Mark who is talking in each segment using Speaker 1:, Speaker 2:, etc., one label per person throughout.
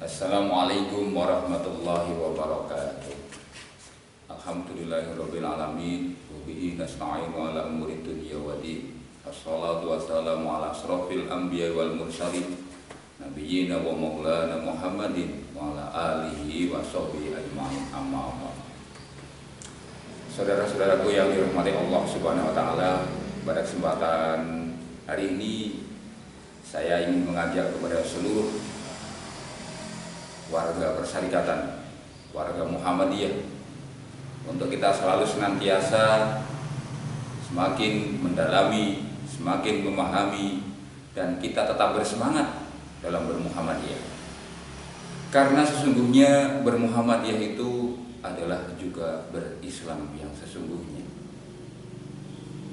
Speaker 1: Assalamualaikum warahmatullahi wabarakatuh. Alhamdulillahirabbil alamin wa bihi nasta'inu ala umuri dunya waddin. Wassalatu wassalamu ala asrofil anbiya wal mursalin nabiyyina wa maulana Muhammadin wa ala alihi wa sahbihi ajma'in, amma ba'd. Saudara-saudaraku yang dirahmati Allah Subhanahu wa taala, pada kesempatan hari ini saya ingin mengajak kepada seluruh warga persyarikatan, warga Muhammadiyah, untuk kita selalu senantiasa semakin mendalami, semakin memahami, dan kita tetap bersemangat dalam bermuhammadiyah. Karena sesungguhnya bermuhammadiyah itu adalah juga berislam yang sesungguhnya.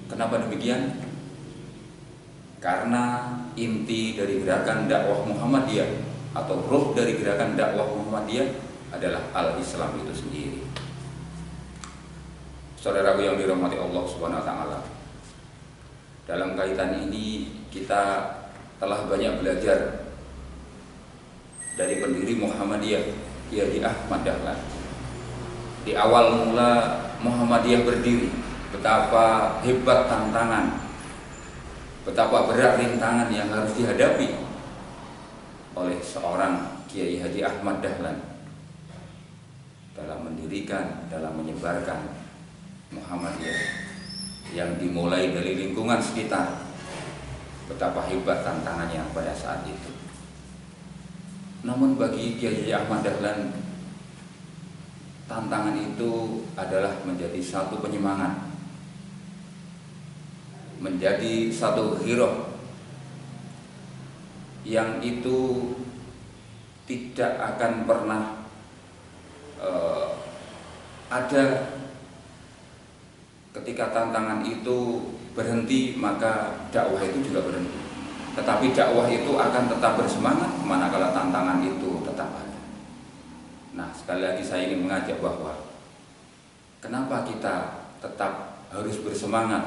Speaker 1: Kenapa demikian? Karena inti dari gerakan dakwah Muhammadiyah atau ruh dari gerakan dakwah Muhammadiyah adalah al-Islam itu sendiri. Saudaraku yang dirahmati Allah Subhanahu wa taala, dalam kaitan ini kita telah banyak belajar dari pendiri Muhammadiyah, Kiai Haji Ahmad Dahlan. Di awal mula Muhammadiyah berdiri, betapa hebat tantangan, betapa berat rintangan yang harus dihadapi oleh seorang Kiai Haji Ahmad Dahlan dalam mendirikan, dalam menyebarkan Muhammadiyah yang dimulai dari lingkungan sekitar. Betapa hebat tantangannya pada saat itu. Namun bagi Kiai Haji Ahmad Dahlan, tantangan itu adalah menjadi satu penyemangat, menjadi satu hiroh yang itu tidak akan pernah ada ketika tantangan itu berhenti, maka dakwah itu juga berhenti. Tetapi dakwah itu akan tetap bersemangat manakala tantangan itu tetap ada. Nah, sekali lagi saya ingin mengajak bahwa kenapa kita tetap harus bersemangat,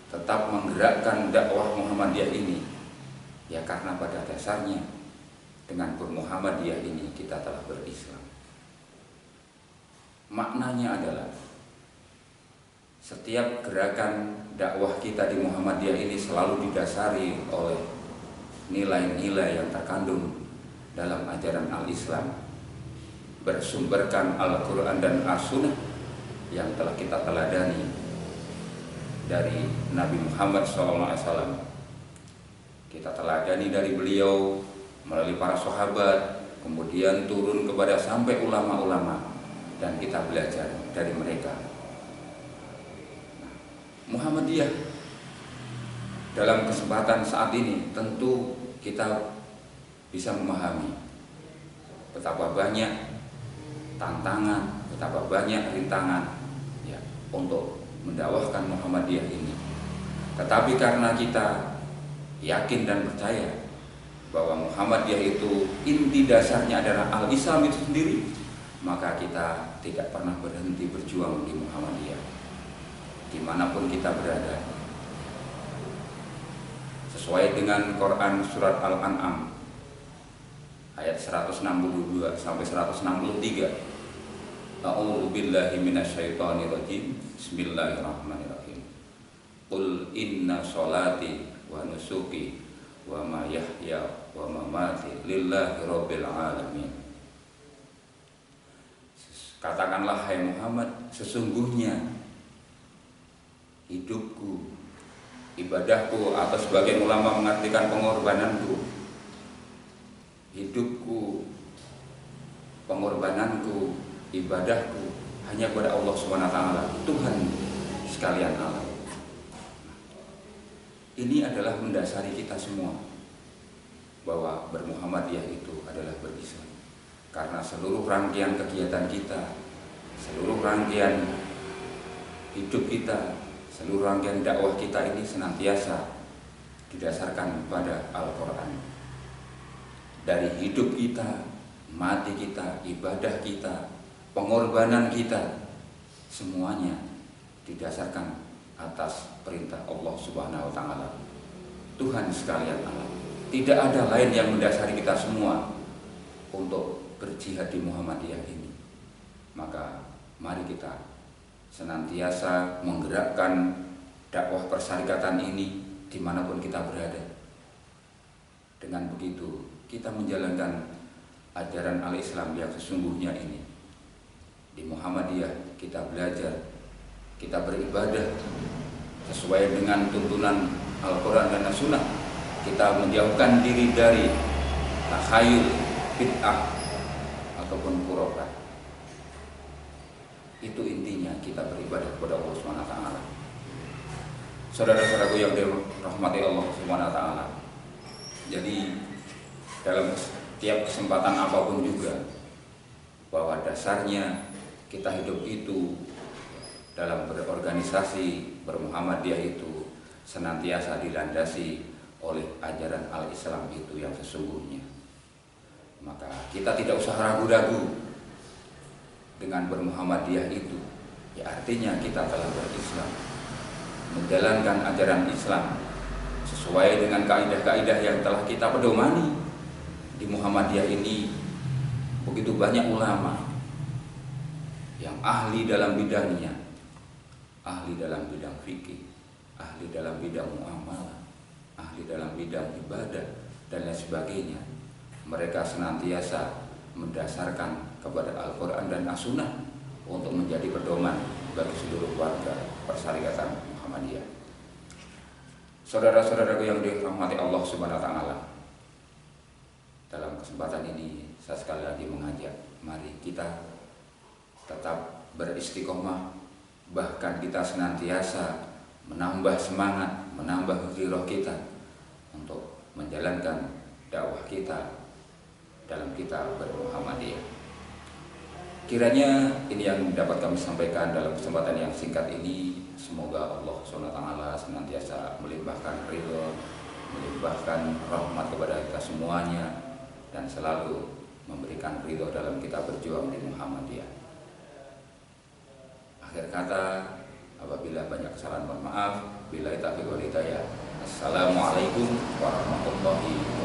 Speaker 1: tetap menggerakkan dakwah Muhammadiyah ini? Ya karena pada dasarnya dengan bermuhammadiyah ini kita telah berislam. Maknanya adalah setiap gerakan dakwah kita di Muhammadiyah ini selalu didasari oleh nilai-nilai yang terkandung dalam ajaran al-Islam, bersumberkan Al-Quran dan As-Sunnah yang telah kita teladani dari Nabi Muhammad SAW. Kita teladani dari beliau melalui para sahabat, kemudian turun kepada sampai ulama-ulama, dan kita belajar dari mereka. Muhammadiyah dalam kesempatan saat ini tentu kita bisa memahami betapa banyak tantangan, betapa banyak rintangan ya, untuk mendakwahkan Muhammadiyah ini. Tetapi karena kita yakin dan percaya bahwa Muhammadiyah itu inti dasarnya adalah al-Islam itu sendiri, maka kita tidak pernah berhenti berjuang di Muhammadiyah dimanapun kita berada. Sesuai dengan Quran surat Al-An'am ayat 162 sampai 163. A'udzu billahi minasyaitonir rajim. Bismillahirrahmanirrahim. Qul inna sholati wa nusuki wa ma yahya wa mamati lillahi rabbil alamin. Katakanlah hai Muhammad, sesungguhnya hidupku, ibadahku, atau sebagian ulama mengartikan pengorbananku, hidupku, pengorbananku, ibadahku hanya kepada Allah SWT, Tuhan sekalian alam. Ini adalah mendasari kita semua bahwa bermuhammadiyah itu adalah berislam. Karena seluruh rangkaian kegiatan kita, seluruh rangkaian hidup kita, seluruh rangkaian dakwah kita ini senantiasa didasarkan pada Al-Quran. Dari hidup kita, mati kita, ibadah kita, pengorbanan kita, semuanya didasarkan atas perintah Allah Subhanahu wa taala, Tuhan sekalian alam. Tidak ada lain yang mendasari kita semua untuk berjihad di Muhammadiyah ini. Maka mari kita senantiasa menggerakkan dakwah persyarikatan ini dimanapun kita berada. Dengan begitu kita menjalankan ajaran al-Islam yang sesungguhnya ini. Di Muhammadiyah kita belajar, kita beribadah sesuai dengan tuntunan Al-Quran dan As-Sunnah. Kita menjauhkan diri dari takhayul, bid'ah ataupun khurafat. Itu intinya kita beribadah kepada Allah Subhanahu wa taala. Saudara-saudaraku yang dirahmati Allah Subhanahu wa taala. Jadi dalam setiap kesempatan apapun juga, bahwa dasarnya kita hidup itu dalam berorganisasi, bermuhammadiyah itu senantiasa dilandasi oleh ajaran al-Islam itu yang sesungguhnya. Maka kita tidak usah ragu-ragu dengan bermuhammadiyah itu. Ya artinya kita telah berislam, menjalankan ajaran Islam sesuai dengan kaidah-kaidah yang telah kita pedomani. Di Muhammadiyah ini begitu banyak ulama yang ahli dalam bidangnya, ahli dalam bidang fikih, ahli dalam bidang muamalah, ahli dalam bidang ibadah dan lain sebagainya. Mereka senantiasa mendasarkan kepada Al-Quran dan As-Sunnah untuk menjadi pedoman bagi seluruh warga persyarikatan Muhammadiyah. Saudara-saudaraku yang dirahmati Allah Subhanahu wa taala, dalam kesempatan ini saya sekali lagi mengajak, mari kita tetap beristiqomah, bahkan kita senantiasa menambah semangat, menambah giroh kita untuk menjalankan dakwah kita dalam kita bermuhammadiyah. Kiranya ini yang dapat kami sampaikan dalam kesempatan yang singkat ini. Semoga Allah SWT senantiasa melimpahkan ridho, melimpahkan rahmat kepada kita semuanya, dan selalu memberikan ridho dalam kita berjuang di Muhammadiyah. Akhir kata, apabila banyak kesalahan mohon maaf. Billahi taufiq wal hidayah. Assalamualaikum warahmatullahi wabarakatuh.